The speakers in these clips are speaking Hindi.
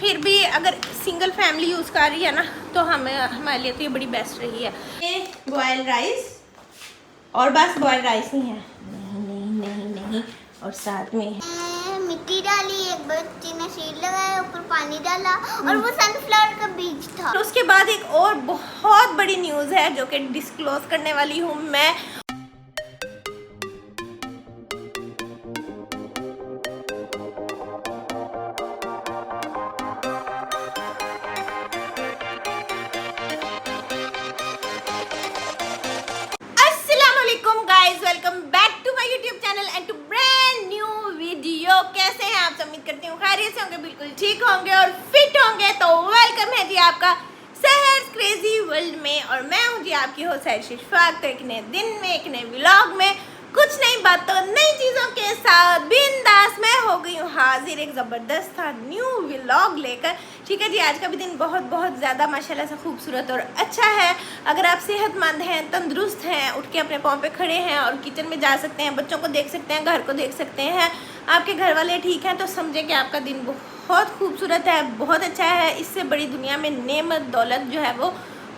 फिर भी अगर सिंगल फैमिली यूज़ कर रही है ना तो हमारे लिए तो ये बड़ी बेस्ट रही है। ये बॉयल राइस और बस बॉयल राइस ही है, नहीं और साथ में मिट्टी डाली, एक बच्ची ने शीट लगाया, ऊपर पानी डाला और वो सनफ्लावर का बीज था। तो उसके बाद एक और बहुत बड़ी न्यूज़ है जो कि डिस्क्लोज करने वाली हूँ मैं। Welcome back to my YouTube channel and to brand new video. कैसे हैं आप? उम्मीद करती हूँ खैरियत से होंगे, बिल्कुल ठीक होंगे और फिट होंगे। तो वेलकम है जी आपका सहर क्रेजी वर्ल्ड में और मैं हूँ जी आपकी होस्ट शिफाक। तो एक नए दिन में एक नए व्लॉग में कुछ नई बातों नई चीज़ों के साथ बिंदास मैं हो गई हूँ हाजिर एक ज़बरदस्त था न्यू व्लॉग लेकर। ठीक है जी, आज का भी दिन बहुत ज़्यादा माशाल्लाह से खूबसूरत और अच्छा है। अगर आप सेहतमंद हैं, तंदुरुस्त हैं, उठ के अपने पाँव पे खड़े हैं और किचन में जा सकते हैं, बच्चों को देख सकते हैं, घर को देख सकते हैं, आपके घर वाले ठीक हैं, तो समझें कि आपका दिन बहुत खूबसूरत है, बहुत अच्छा है। इससे बड़ी दुनिया में नेमत दौलत जो है वो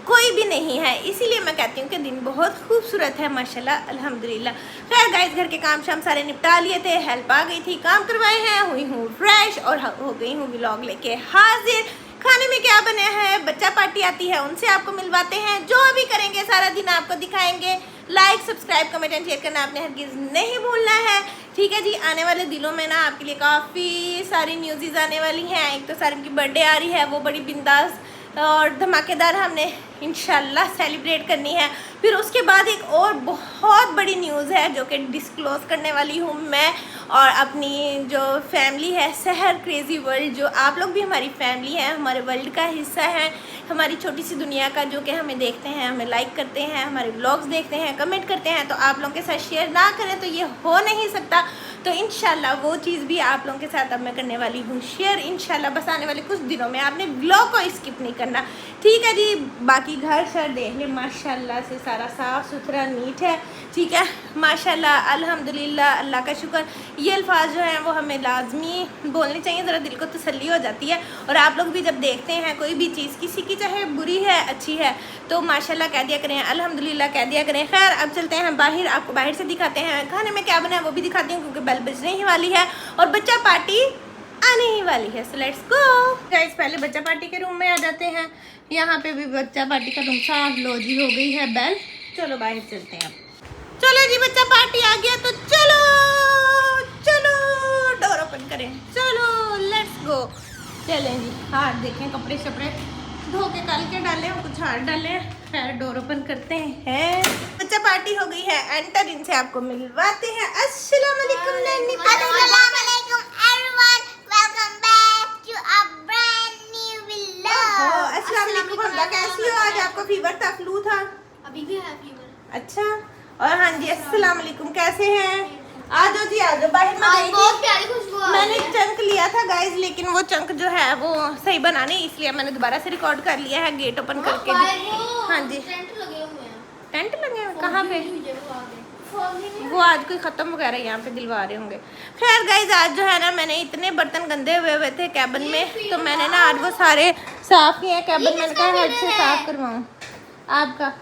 कोई भी नहीं है। इसीलिए मैं कहती हूँ कि दिन बहुत खूबसूरत है माशाल्लाह अल्हम्दुलिल्लाह। खैर गाइस, घर के काम शाम सारे निपटा लिए थे, हेल्प आ गई थी, काम करवाए हैं, हुई हूँ फ्रेश और हो गई हूँ व्लॉग लेके हाजिर। खाने में क्या बने हैं, बच्चा पार्टी आती है उनसे आपको मिलवाते हैं, जो अभी करेंगे सारा दिन आपको दिखाएंगे। Like subscribe comment and share करना आपने हरगिज़ नहीं भूलना है। ठीक है जी, आने वाले दिनों में ना आपके लिए काफ़ी सारी न्यूज़ आने वाली हैं। एक तो सारिम की बर्थडे आ रही है, वो बड़ी बिंदास और धमाकेदार हमने इंशाल्लाह सेलिब्रेट करनी है। फिर उसके बाद एक और बहुत बड़ी न्यूज़ है जो कि डिस्क्लोज़ करने वाली हूँ मैं और अपनी जो फैमिली है सहर क्रेज़ी वर्ल्ड, जो आप लोग भी हमारी फैमिली हैं, हमारे वर्ल्ड का हिस्सा है, हमारी छोटी सी दुनिया का, जो कि हमें देखते हैं, हमें लाइक करते हैं, हमारे व्लॉग्स देखते हैं, कमेंट करते हैं। तो आप लोगों के साथ शेयर ना करें तो ये हो नहीं सकता। तो इंशाल्लाह वो चीज़ भी आप लोगों के साथ अब मैं करने वाली हूँ शेयर इंशाल्लाह। बस आने वाले कुछ दिनों में आपने व्लॉग को स्किप नहीं करना, ठीक है जी। बाकी घर शर देख लें, माशाल्लाह से सारा साफ़ सुथरा नीट है, ठीक है माशाल्लाह अल्हम्दुलिल्लाह, अल्लाह का शुक्र। ये अल्फाज जो हैं वो हमें लाजमी बोलने चाहिए, ज़रा दिल को तसल्ली हो जाती है। और आप लोग भी जब देखते हैं कोई भी चीज़, किसी की चाहे बुरी है अच्छी है, तो माशाल्लाह कह दिया करें, अल्हम्दुलिल्लाह कह दिया करें। खैर अब चलते हैं बाहर, आपको बाहर से दिखाते हैं, खाने में क्या बना है वो भी दिखाती हूँ, क्योंकि बेल बजने ही वाली है और बच्चा पार्टी आने ही वाली है। सो लेट्स गो गाइस, पहले बच्चा पार्टी के रूम में आ जाते हैं। यहाँ पे भी बच्चा पार्टी का रूम साफ, लो जी हो गई है बेल। चलो बाहर चलते हैं अब। चलो जी, बच्चा पार्टी आ गया तो चलो चलो डोर ओपन करें, चलो लेट्स गो। चलें जी, हाथ देखें, कपड़े शपड़े धो के कल के डाले हैं, कुछ हाथ डाले हैं। खैर डोर ओपन करते हैं। बच्चा पार्टी हो गई है एंटर, इनसे आपको मिलवाते हैं। अस्सलाम वालेकुम नन्ही, अस्सलाम वालेकुम everyone, welcome back to a brand new vlog. अस्सलाम वालेकुम हमदा, कैसी हो? आज आपको फीवर था, फ्लू था? अभी भी है फीवर। अच्छा, और हाँ जी अस्सलाम वालेकुम, कैसे हैं? आ जाओ जी, आ जाओ बाहर। में बहुत प्यारी खुशबू आ रही है। मैंने चंक लिया था गाइस, लेकिन वो चंक जो है वो सही बना नहीं, इसलिए मैंने दोबारा से रिकॉर्ड कर लिया है गेट ओपन करके। हाँ जी, टेंट लगे हुए हैं। टेंट लगे हैं कहाँ पे? वो आज कोई ख़त्म वगैरह यहाँ पे दिलवा रहे होंगे। खैर गाइस, आज जो है ना मैंने इतने बर्तन गंदे हुए थे कैबिन में, तो मैंने ना आज वो सारे साफ़ किए हैं कैबिन। मैंने कहा हेड से साफ़ करवाऊँ। आपका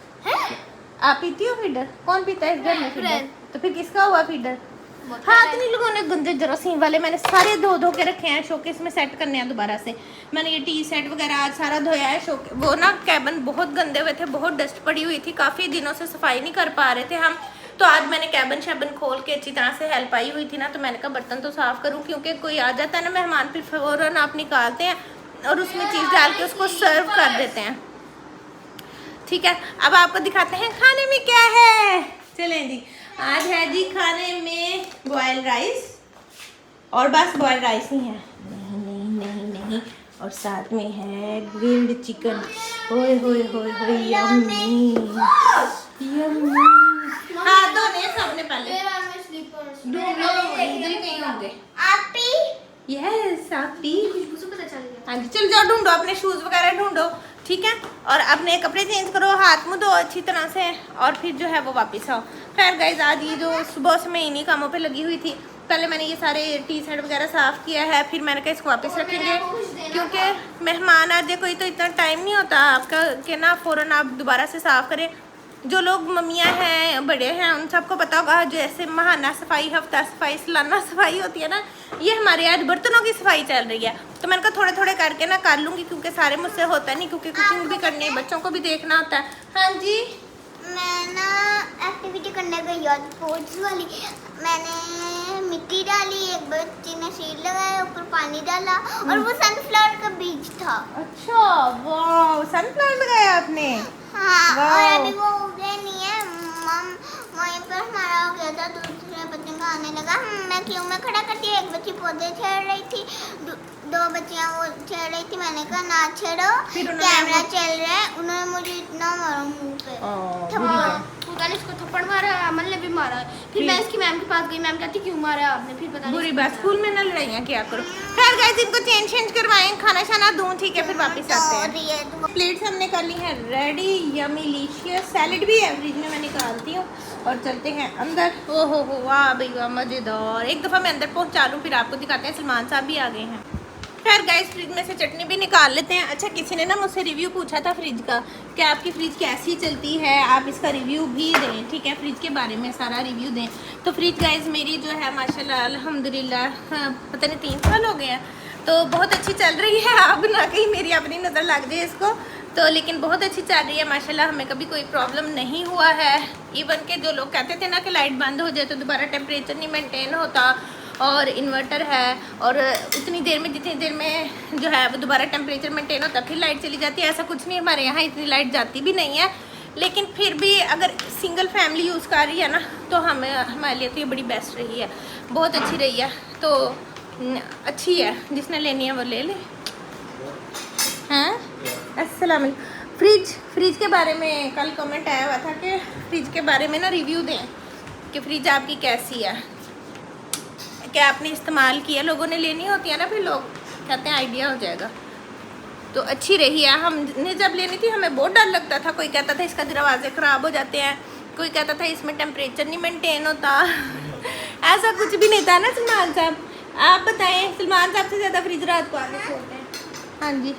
आप पीती हो फीडर? कौन पीता है इस घर में फीडर? तो फिर किसका हुआ फीडर? हाथ नहीं लगाने गंदे जरासीम वाले, मैंने सारे धो के रखे हैं, शोकेस में सेट करने हैं दोबारा से। मैंने ये टी सेट वगैरह आज सारा धोया है। वो ना कैबिन बहुत गंदे हुए थे, बहुत डस्ट पड़ी हुई थी, काफ़ी दिनों से सफाई नहीं कर पा रहे थे हम। तो आज मैंने कैबिन शैबिन खोल के अच्छी तरह से हेल्प आई हुई थी ना, तो मैंने कहा बर्तन तो साफ़ करूँ, क्योंकि कोई आ जाता है ना मेहमान, फिर फ़ौरन आप निकालते हैं और उसमें चीज़ डाल के उसको सर्व कर देते हैं। ठीक है, अब आपको दिखाते हैं खाने में क्या है। चलें जी, आज है जी खाने में बॉयल राइस और बस बॉयल राइस ही है, नहीं और साथ में है ग्रिल्ड चिकन। ओए होए होए होए, यम्मी यम्मी। हाथ धोने सबने पहले, कहीं होंगे यस आपी। हाँ जी, चल जाओ ढूंढो, अपने शूज़ वगैरह ढूंढो, ठीक है, और अपने कपड़े चेंज करो, हाथ मुँह धो अच्छी तरह से और फिर जो है वो वापस आओ। खैर गाइस, आज ये जो सुबह से मैं इन्हीं कामों पे लगी हुई थी। पहले मैंने ये सारे टी शर्ट वगैरह साफ़ किया है, फिर मैंने कहा इसको वापस रखेंगे, क्योंकि मेहमान आ जाए कोई तो इतना टाइम नहीं होता आपका कि ना फ़ौरन आप दोबारा से साफ़ करें। जो लोग मम्मियाँ हैं, बड़े हैं, उन सबको पता होगा जैसे महाना सफाई, हफ्ता सफाई, सालाना सफाई होती है ना, ये हमारे आज बर्तनों की सफाई चल रही है। तो मैंने कहा थोड़े थोड़े करके ना कर लूँगी, क्योंकि सारे मुझसे होता नहीं, क्योंकि कुकिंग भी करनी है, बच्चों को भी देखना होता है। हाँ जी, मैं ना एक्टिविटी करने गई और स्पोर्ट्स वाली, मैंने मिट्टी डाली, एक बच्ची ने शीट लगाया, ऊपर पानी डाला और वो सनफ्लावर का बीज था। अच्छा, वाह, सनफ्लावर लगाया आपने? हाँ, वाह। और अभी वो उगे नहीं है। मम वहीं पर हमारा हो गया था, दूसरे बच्चे का आने लगा। मैं क्यों में खड़ा करती, एक बच्ची पौधे छेड़ रही थी, दो बच्चियां वो छेड़ रही थी। मैंने कहा ना छेड़ो, कैमरा चल रहा है। उन्होंने मुझे इतना मारा मुंह पे, पूरा ने इसको थप्पड़ मारा, अमन ने भी मारा। फिर मैं इसकी मैम के पास गई, मैम कहती क्यों मारा आपने? फिर पता नहीं बुरी बात, स्कूल में ना लड़ाइयाँ क्या करो। खैर गाइस, इनको चेंज करवाएं, खाना शाना दूं, ठीक है, फिर वापस आते हैं। प्लेट्स हमने कर ली हैं रेडी, यमीलिशियस सैलेड भी है फ्रिज में, मैं निकालती हूँ और चलते हैं अंदर। ओहो हो, वाह भाई वाह, मज़ेदार। एक दफ़ा मैं अंदर पहुँचा लूँ, फिर आपको दिखाते हैं। सलमान साहब भी आ गए हैं। खैर गाइस, फ्रिज में से चटनी भी निकाल लेते हैं। अच्छा, किसी ने ना मुझसे रिव्यू पूछा था फ्रिज का कि आपकी फ्रिज कैसी चलती है, आप इसका रिव्यू भी दें, ठीक है, फ्रिज के बारे में सारा रिव्यू दें। तो फ्रिज गाइस मेरी जो है माशाल्लाह अल्हम्दुलिल्लाह, पता नहीं 3 साल हो गए हैं, तो बहुत अच्छी चल रही है। अब ना कहीं मेरी अपनी नज़र लग जाए इसको, तो लेकिन बहुत अच्छी चल रही है माशाल्लाह, हमें कभी कोई प्रॉब्लम नहीं हुआ है। इवन के जो लोग कहते थे ना कि लाइट बंद हो जाए तो दोबारा टेम्परेचर नहीं मेंटेन होता, और इन्वर्टर है और उतनी देर में, जितनी देर में जो है वो दोबारा टेम्परेचर मेंटेन होता, फिर लाइट चली जाती है, ऐसा कुछ नहीं। हमारे यहाँ इतनी लाइट जाती भी नहीं है, लेकिन फिर भी अगर सिंगल फैमिली यूज़ कर रही है ना, तो हमारे लिए तो ये बड़ी बेस्ट रही है, बहुत अच्छी रही है। तो अच्छी है, जिसने लेनी है वो ले ले। हाँ, अस्सलाम वालेकुम। फ्रिज के बारे में कल कमेंट आया हुआ था कि फ्रिज के बारे में ना रिव्यू दें कि फ्रिज आपकी कैसी है, क्या आपने इस्तेमाल किया। लोगों ने लेनी होती है ना, फिर लोग कहते हैं आइडिया हो जाएगा। तो अच्छी रही है। हमने जब लेनी थी हमें बहुत डर लगता था, कोई कहता था इसका दरवाजे ख़राब हो जाते हैं, कोई कहता था इसमें टेम्परेचर नहीं मेंटेन होता। ऐसा कुछ भी नहीं था ना सलमान साहब? आप बताएं, सलमान साहब से ज़्यादा फ्रिज रात को आगे खोलते हैं। हाँ जी,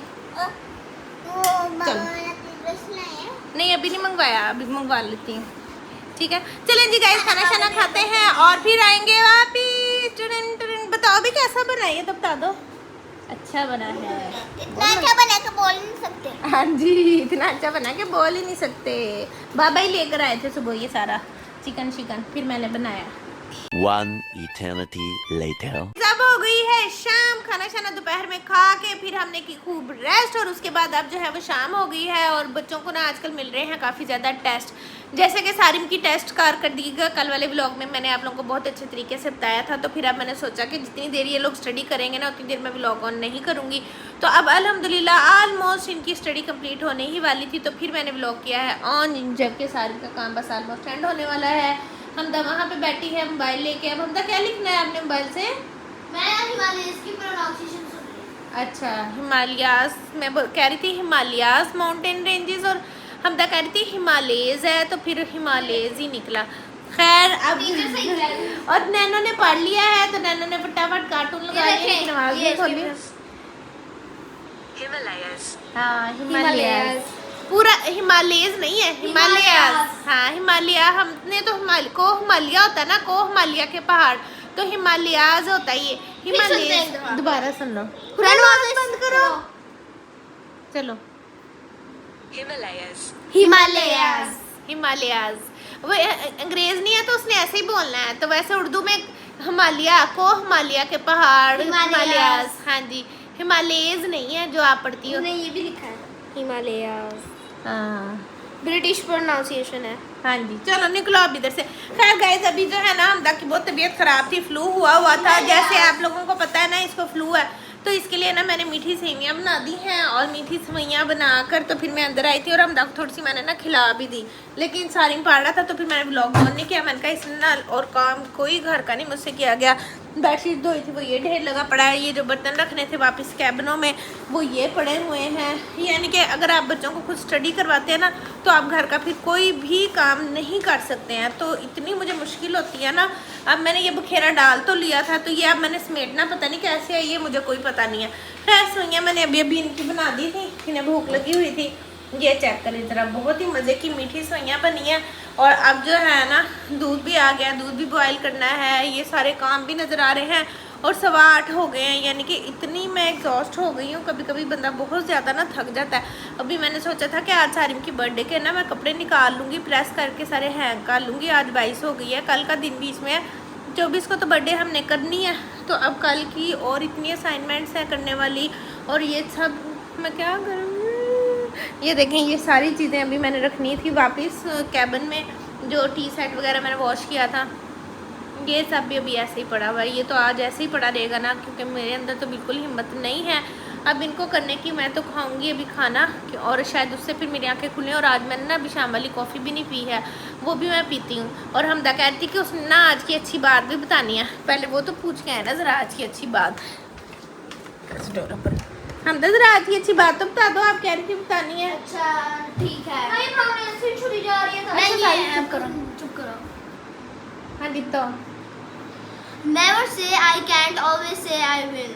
नहीं अभी नहीं मंगवाया, अभी मंगवा लेती हूँ, ठीक है। चलें जी गाइस, खाना शाना खाते हैं और फिर आएंगे वापिस। बताओ भी कैसा बना है, तो बता दो। अच्छा बना है, इतना अच्छा बना के बोल नहीं सकते। हाँ जी, इतना अच्छा बना के बोल ही नहीं सकते। बाबा ही लेकर आए थे सुबह ये सारा चिकन, फिर मैंने बनाया। One eternity later. अब हो गई है शाम, खाना शाना दोपहर में खा के फिर हमने की खूब रेस्ट, और उसके बाद अब जो है वो शाम हो गई है। और बच्चों को ना आजकल मिल रहे हैं काफ़ी ज़्यादा टेस्ट, जैसे कि सारिम की टेस्ट कारकर्दगी कल वाले व्लॉग में मैंने आप लोगों को बहुत अच्छे तरीके से बताया था। तो फिर अब मैंने सोचा कि जितनी देर ये लोग स्टडी करेंगे ना, उतनी देर मैं व्लॉग ऑन नहीं करूँगी। तो अब अल्हम्दुलिल्लाह ऑलमोस्ट इनकी स्टडी कंप्लीट होने ही वाली थी, तो फिर मैंने व्लॉग किया है ऑन, जबकि सारिम का काम बस ऑलमोस्ट एंड होने वाला है। हमदा वहाँ पे बैठी है मोबाइल लेके। अब हमदा क्या लिखना है आपने मोबाइल से? मैं हिमालयस की प्रोनाउंसिएशन सुन रही। अच्छा, हिमालयास, मैं कह रही थी हिमालयास माउंटेन रेंजेस, और हमदा कह रही थी हिमालयज है, तो फिर हिमालयज ही निकला। खैर अब और नैनो ने पढ़ लिया है, तो नैनो ने फटाफट कार्टून लगा लिया, आवाज नहीं खोली। हाँ, हिमालयस, पूरा हिमालयज नहीं है, हिमालयास। हाँ, हिमालय, हमने तो हिमालय होता है ना, हिमालय के पहाड़, तो हिमालयाज होता है ये हिमालय। दोबारा सुन लो, बंद करो, चलो। हिमालयाज वो अंग्रेज नहीं है, तो उसने ऐसे ही बोलना है। तो वैसे उर्दू में हिमालय के पहाड़, हिमालयाज। हाँ जी, हिमालयज नहीं है जो आप पढ़ती हो। नहीं, ये भी लिखा है हिमालयस, हाँ, ब्रिटिश प्रोनाउंसिएशन है। हाँ जी, चलो निकलो अब इधर से। खैर गाइस, अभी जो है ना हमदा की बहुत तबीयत ख़राब थी, फ्लू हुआ था, जैसे आप लोगों को पता है ना, इसको फ्लू है। तो इसके लिए ना मैंने मीठी सेवियाँ बना दी हैं, और मीठी सेवइयाँ बनाकर तो फिर मैं अंदर आई थी, और हमदा को थोड़ी सी मैंने ना खिला भी दी। लेकिन सारिम पढ़ रहा था, तो फिर मैंने व्लॉग ऑन नहीं किया। मैंने कहा इसने ना और काम कोई घर का नहीं मुझसे किया गया, बेडशीट धोई थी वो ये ढेर लगा पड़ा है, ये जो बर्तन रखने थे वापस कैबिनों में वो ये पड़े हुए हैं। यानी कि अगर आप बच्चों को खुद स्टडी करवाते हैं ना तो आप घर का फिर कोई भी काम नहीं कर सकते हैं, तो इतनी मुझे मुश्किल होती है ना। अब मैंने ये बखेरा डाल तो लिया था, तो ये अब मैंने समेटना पता नहीं कैसे है, ये मुझे कोई पता नहीं है। खैर सुइयाँ मैंने अभी अभी इनकी बना दी थी, इन्हें भूख लगी हुई थी। ये चेक करें ज़रा, बहुत ही मज़े की मीठी सइयाँ बनी है। और अब जो है ना दूध भी आ गया, दूध भी बॉयल करना है, ये सारे काम भी नज़र आ रहे हैं। और 8:15 हो गए हैं, यानी कि इतनी मैं एग्जॉस्ट हो गई हूँ। कभी कभी बंदा बहुत ज़्यादा ना थक जाता है। अभी मैंने सोचा था कि आज सारिम की बर्थडे के ना मैं कपड़े निकाल लूँगी, प्रेस करके सारे हैंग कर लूँगी। आज 22 हो गई है, कल का दिन भी इसमें है, 24 को तो बर्थडे हमने करनी है। तो अब कल की और इतनी असाइनमेंट्स हैं करने वाली, और ये सब मैं क्या करूँ। ये देखें, ये सारी चीज़ें अभी मैंने रखनी थी वापस कैबिन में, जो टी सेट वगैरह मैंने वॉश किया था, ये सब भी अभी ऐसे ही पड़ा हुआ है। ये तो आज ऐसे ही पड़ा रहेगा ना, क्योंकि मेरे अंदर तो बिल्कुल हिम्मत नहीं है अब इनको करने की। मैं तो खाऊंगी अभी खाना, और शायद उससे फिर मेरी आंखें खुलें। और आज मैंने ना अभी शाम वाली कॉफ़ी भी नहीं पी है, वो भी मैं पीती हूँ। और हमदा कहती कि उसने ना आज की अच्छी बात भी बतानी है, पहले वो तो पूछ के आए ना ज़रा आज की अच्छी बात। हमदा ज़रा आज की अच्छी बात तो बता दो, आप कह रही थी बतानी है। अच्छा ठीक है। नहीं प्रोग्रेस फिर छुरी जा रही है तो नहीं, अच्छा, चुप करो चुप करो। हाँ दीप्तो। Never say I can't, always say I will.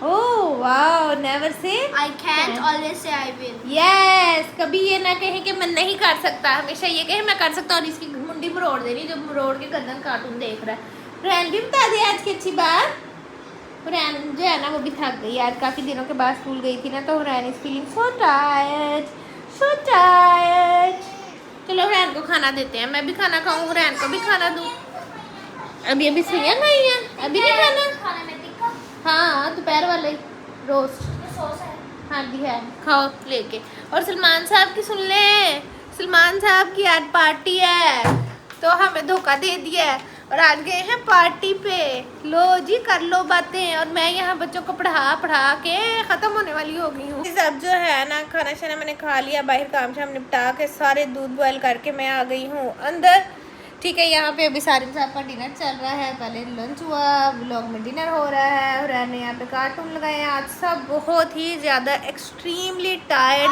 ओह वाह, never say I can't, always say I will. Yes, कभी ये ना कहे कि मैं नहीं कर सकता, हमेशा ये कहे मैं कर सकता। और इसकी मुंडी मरोड़ देनी जो मरोड़ के गर्दन कार्टून देख रहा है। रैन भी बता दे आज की अच्छी बात। रैन जो है ना वो भी थक गई आज, काफ़ी दिनों के बाद स्कूल गई थी ना, तो Rain is feeling so tired, so tired. चलो रैन को खाना देते हैं, मैं भी खाना खाऊँ, रैन को भी खाना दूँ। अभी अभी सुइयाँ खाई हैं, अभी नहीं खाना। खाने में टिक्का हाँ दोपहर वाले रोस्ट सॉस है। हाँ जी है, खाओ लेके। और सलमान साहब की सुन ले, सलमान साहब की आज पार्टी है, तो हमें धोखा दे दिया है और आज गए हैं पार्टी पे। लो जी कर लो बातें, और मैं यहाँ बच्चों को पढ़ा के ख़त्म होने वाली हो गई हूँ। अब जो है ना खाना शाना मैंने खा लिया, बाहर काम शाम निपटा के सारे दूध बॉयल करके मैं आ गई हूँ अंदर। ठीक है, यहाँ पे अभी सारिम साहब का डिनर चल रहा है, पहले लंच हुआ, व्लॉग में डिनर हो रहा है, और मैंने यहाँ पे कार्टून लगाए हैं। आज सब बहुत ही ज़्यादा एक्सट्रीमली टायर्ड,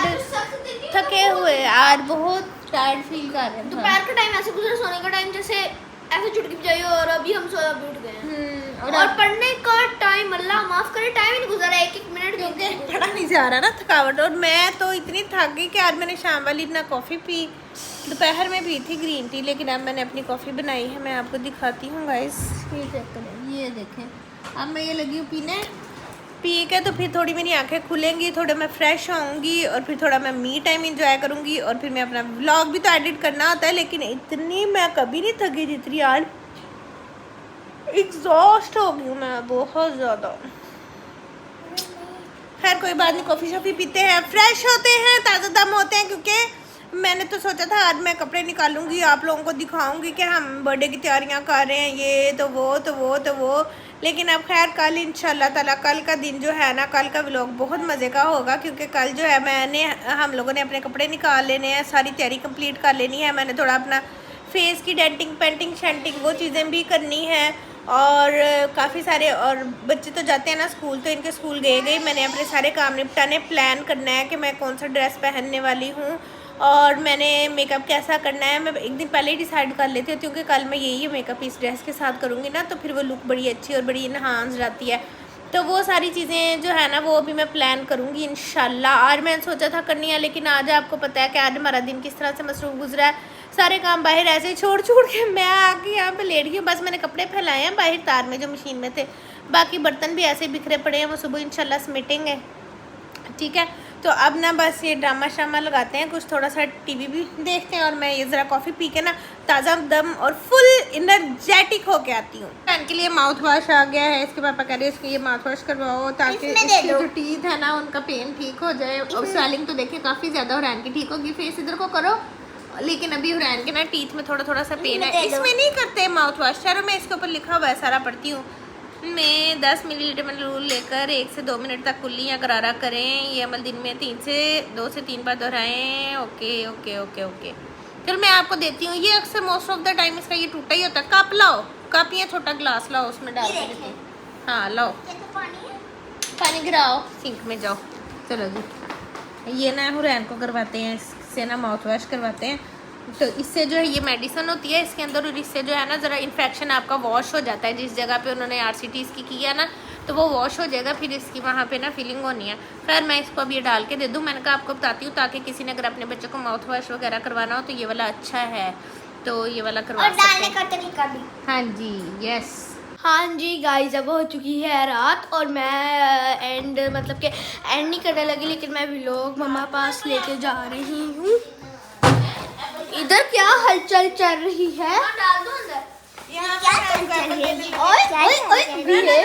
थके हुए, आज बहुत टायर्ड फील कर रहे हैं। दोपहर का टाइम ऐसे गुजरा, सोने का टाइम जैसे ऐसे चुटकी बजाई, और अभी हम सोया भी उठ गए हैं। और पढ़ने का टाइम, अल्लाह माफ करे, टाइम ही नहीं गुजरा, एक एक मिनट क्योंकि पढ़ा नहीं जा रहा ना, थकावट। और मैं तो इतनी थक गई कि आज मैंने शाम वाली ना कॉफ़ी पी, दोपहर में पी थी ग्रीन टी, लेकिन अब मैंने अपनी कॉफ़ी बनाई है, मैं आपको दिखाती हूँ गाइस। ये चेक करें, ये देखें, अब मैं ये लगी हूँ पीने। पी के तो फिर थोड़ी मेरी आंखें खुलेंगी, थोड़ा मैं फ्रेश होऊंगी, और फिर थोड़ा मैं मी टाइम इंजॉय करूँगी, और फिर मैं अपना व्लॉग भी तो एडिट करना होता है। लेकिन इतनी मैं कभी नहीं थकी जितनी आज, एग्जॉस्ट हो गई हूँ मैं बहुत ज़्यादा। खैर कोई बात नहीं, कॉफ़ी शॉफ़ी पीते हैं, फ्रेश होते हैं, ताज़ा दम होते हैं। क्योंकि मैंने तो सोचा था आज मैं कपड़े निकालूंगी, आप लोगों को दिखाऊंगी कि हम बर्थडे की तैयारियां कर रहे हैं, ये तो वो। लेकिन अब खैर कल इंशाल्लाह ताला, कल का दिन जो है ना, कल का व्लॉग बहुत मज़े का होगा। क्योंकि कल जो है हम लोगों ने अपने कपड़े निकाल लेने हैं, सारी तैयारी कंप्लीट कर लेनी है। मैंने थोड़ा अपना फेस की डेंटिंग पेंटिंग शेंटिंग वो चीज़ें भी करनी है, और काफ़ी सारे, और बच्चे तो जाते हैं ना स्कूल, तो इनके स्कूल गए मैंने अपने सारे काम निपटाने, प्लान करना है कि मैं कौन सा ड्रेस पहनने वाली हूँ, और मैंने मेकअप कैसा करना है। मैं एक दिन पहले ही डिसाइड कर लेती हूँ, क्योंकि कल मैं यही मेकअप इस ड्रेस के साथ करूँगी ना, तो फिर वो लुक बड़ी अच्छी और बड़ी इन्हांस जाती है। तो वो सारी चीज़ें जो है ना वो अभी मैं प्लान करूँगी इंशाल्लाह। आज मैंने सोचा था करनी है, लेकिन आज आपको पता है कि आज हमारा दिन किस तरह से मसरूफ़ गुजरा है। सारे काम बाहर ऐसे ही छोड़ के मैं आके यहाँ पे लेट गई हूँ। बस मैंने कपड़े फैलाए हैं बाहर तार में जो मशीन में थे, बाकी बर्तन भी ऐसे बिखरे पड़े हैं, वो सुबह इंशाल्लाह समेटेंगे। ठीक है, तो अब ना बस ये ड्रामा श्रामा लगाते हैं, कुछ थोड़ा सा टीवी भी देखते हैं, और मैं ये ज़रा कॉफ़ी पी के ना ताज़ा दम और फुल इनर्जेटिक होके आती हूँ। इनके लिए माउथ वॉश आ गया है, इसके पापा कह रहे हैं इसके ये माउथ वॉश करवाओ, ताकि इसके जो टीथ है ना उनका पेन ठीक हो जाए। और स्वेलिंग तो देखिए काफ़ी ज़्यादा हुरैन की ठीक होगी। फेस इधर को करो, लेकिन अभी हुरैन के ना टीथ में थोड़ा सा पेन है, इसमें नहीं करते माउथ वॉश। चलो मैं इसके ऊपर लिखा हुआ है सारा पढ़ती हूँ। में 10 मिलीलीटर रूल लेकर 1 से 2 मिनट तक कुल्ली या गरारा करें। ये अमल दिन में 2 से 3 बार दोहराएं। ओके। चलो मैं आपको देती हूँ। ये अक्सर मोस्ट ऑफ द टाइम इसका ये टूटा ही होता है। कप लाओ, कप या छोटा ग्लास लाओ, उसमें डाल के देती हूँ। हाँ लो ये तो पानी है। पानी गिराओ, सिंक में जाओ। चलो जी, ये ना हुरैन को करवाते हैं, इससे ना माउथ वॉश करवाते हैं। तो इससे जो है ये मेडिसिन होती है इसके अंदर, और इससे जो है ना ज़रा इन्फेक्शन आपका वॉश हो जाता है। जिस जगह पे उन्होंने RCT इसकी की है ना, तो वो वॉश हो जाएगा, फिर इसकी वहाँ पे ना फीलिंग होनी है। खैर मैं इसको अब ये डाल के दे दूँ, मैंने कहा आपको बताती हूँ, ताकि किसी ने अगर अपने बच्चे को माउथ वॉश वगैरह करवाना हो तो ये वाला अच्छा है, तो ये वाला करवा और सकते डालने हैं। का तरीका भी। हाँ जी, यस। हाँ जी गाइस, अब हो चुकी है रात और मैं एंड मतलब कि एंड नहीं करने लगी, लेकिन मैं व्लॉग मम्मा पास लेके जा रही हूँ। इधर क्या हलचल चल रही है? डाल दो अंदर। क्या चल रही है? ओए भी है।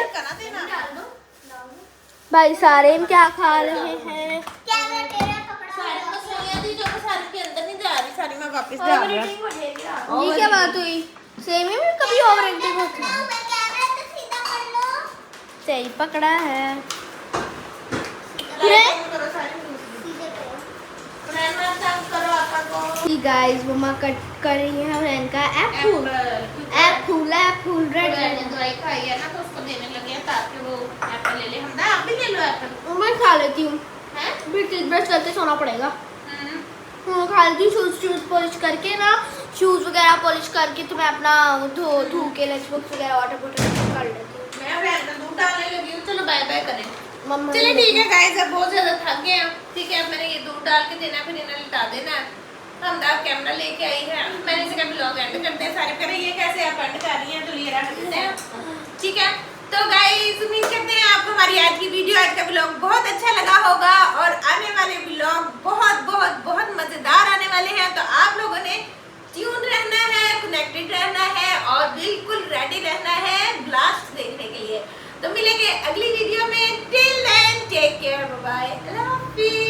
भाई सारे क्या खा रहे हैं? कैमरा तेरा पकड़ा ये क्या बात हुई? सेमी में कभी ओवर एक्टिंग होती है? कैमरा तो सीधा कर लो। सही पकड़ा है। गाइस मम्मा कट कर रही है और इनका एप्पल रेड दवाई खाई है ना, तो उसको देने लगे हैं ताकि वो एप्पल ले ले। हम ना आप भी ले लो एप्पल। मैं खा लेती हूँ, हैं? फिर ब्रश करके सोना पड़ेगा। खा लेती हूँ शूज पॉलिश करके ना, शूज वगैरह पॉलिश करके तो मैं अपना धो के लंच बॉक्स वगैरह वाटर बॉटल कर लेती हूँ। मैं फ्रेंड का दूध डालने लगी हूँ। चलो बाय बाय करें। मम्मा चलिए ठीक है गाइस, अब बहुत ज्यादा थक गए हैं। ठीक है, अब मैंने ये दूध डाल के देना, फिर इन्हें लिटा देना है। हम दाब कैमरा लेके आई है, मैंने इसे कभी ब्लॉग एंड करते हैं सारे करें। ये कैसे आप एंड कर रही हैं, तो ये रख देते हैं। ठीक है, तो गाइस उम्मीद करते हैं आपको हमारी आज की वीडियो, आज का ब्लॉग बहुत अच्छा लगा होगा, और आने वाले ब्लॉग बहुत बहुत बहुत मजेदार आने वाले हैं। तो आप लोगों ने ट्यून रहना है, कनेक्टेड रहना है, और बिल्कुल रेडी रहना है ब्लास्ट देखने के लिए। तो मिलेंगे अगली वीडियो में। Till then take care, bye bye, अल्लाह हाफिज़।